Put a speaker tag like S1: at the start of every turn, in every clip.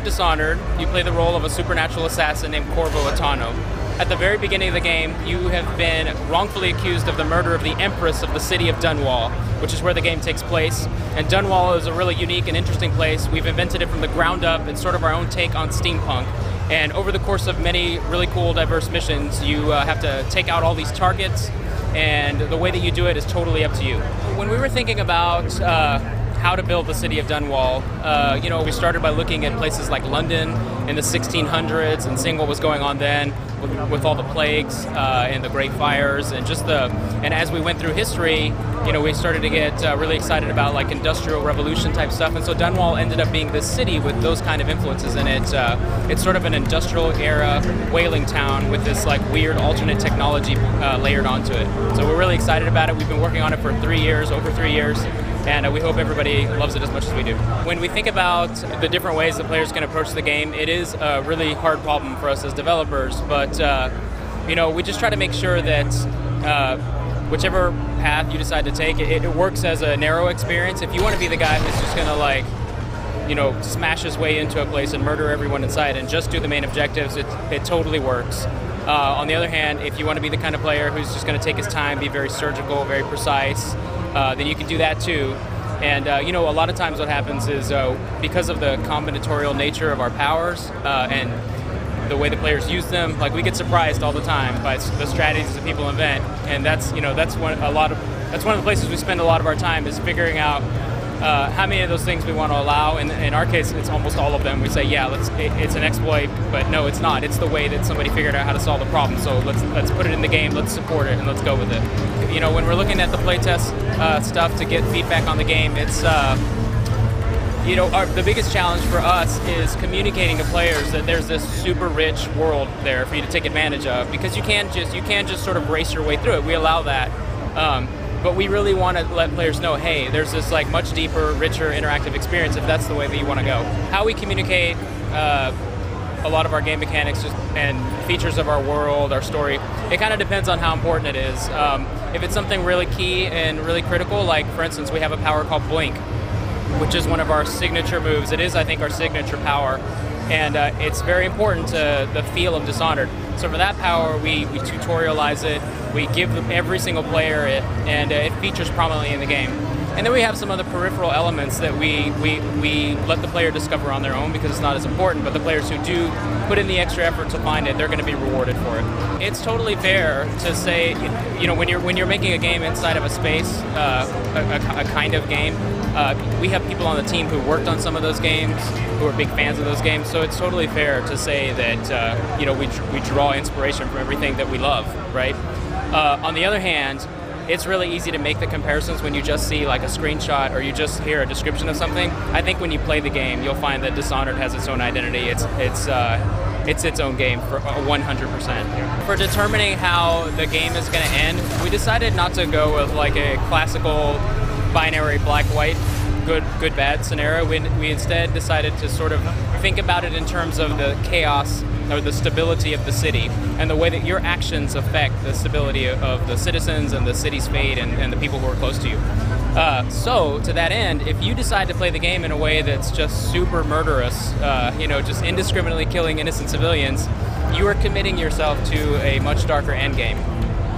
S1: Dishonored, you play the role of a supernatural assassin named Corvo Atano. At the very beginning of the game, you have been wrongfully accused of the murder of the Empress of the city of Dunwall, which is where the game takes place. And Dunwall is a really unique and interesting place. We've invented it from the ground up. It's sort of our own take on steampunk. And over the course of many really cool, diverse missions, you have to take out all these targets, and the way that you do it is totally up to you. When we were thinking about how to build the city of Dunwall, we started by looking at places like London in the 1600s and seeing what was going on then with all the plagues and the great fires, and and as we went through history, we started to get really excited about like industrial revolution type stuff, and so Dunwall ended up being this city with those kind of influences in it. It's sort of an industrial era whaling town with this like weird alternate technology layered onto it. So we're really excited about it. We've been working on it for over 3 years. And we hope everybody loves it as much as we do. When we think about the different ways that players can approach the game, it is a really hard problem for us as developers, but we just try to make sure that whichever path you decide to take, it works as a narrow experience. If you want to be the guy who's just going to smash his way into a place and murder everyone inside and just do the main objectives, it totally works. On the other hand, if you want to be the kind of player who's just going to take his time, be very surgical, very precise, then you can do that too. And a lot of times what happens is because of the combinatorial nature of our powers and the way the players use them, like we get surprised all the time by the strategies that people invent, and that's one of the places we spend a lot of our time is figuring out how many of those things we want to allow. In our case, it's almost all of them. We say, yeah, it's an exploit, but no, it's not. It's the way that somebody figured out how to solve the problem. So let's put it in the game, let's support it, and let's go with it. When we're looking at the playtest stuff to get feedback on the game, it's the biggest challenge for us is communicating to players that there's this super rich world there for you to take advantage of, because you can't just sort of race your way through it. We allow that. But we really want to let players know, hey, there's this like much deeper, richer, interactive experience if that's the way that you want to go. How we communicate a lot of our game mechanics and features of our world, our story, it kind of depends on how important it is. If it's something really key and really critical, like for instance, we have a power called Blink, which is one of our signature moves. It is, I think, our signature power. And it's very important to the feel of Dishonored. So for that power, we tutorialize it, we give every single player it, and it features prominently in the game. And then we have some other peripheral elements that we let the player discover on their own because it's not as important, but the players who do put in the extra effort to find it, they're going to be rewarded for it. It's totally fair to say, when you're making a game inside of a space, a kind of game, we have people on the team who worked on some of those games, who are big fans of those games, so it's totally fair to say that we draw inspiration from everything that we love, right? On the other hand, it's really easy to make the comparisons when you just see like a screenshot or you just hear a description of something. I think when you play the game, you'll find that Dishonored has its own identity. It's its own game for 100%. For determining how the game is going to end, we decided not to go with like a classical binary black-white, good-bad scenario. We instead decided to sort of think about it in terms of the chaos or the stability of the city and the way that your actions affect the stability of the citizens and the city's fate and the people who are close to you. So to that end, if you decide to play the game in a way that's just super murderous, just indiscriminately killing innocent civilians, you are committing yourself to a much darker end game.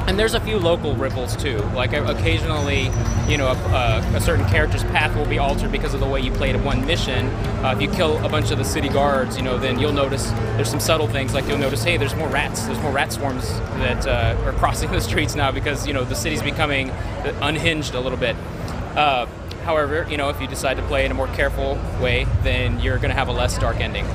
S1: And there's a few local ripples too. Like occasionally, a certain character's path will be altered because of the way you played one mission. If you kill a bunch of the city guards, then you'll notice there's some subtle things. Like you'll notice, hey, there's more rats. There's more rat swarms that are crossing the streets now because the city's becoming unhinged a little bit. However, if you decide to play in a more careful way, then you're going to have a less dark ending.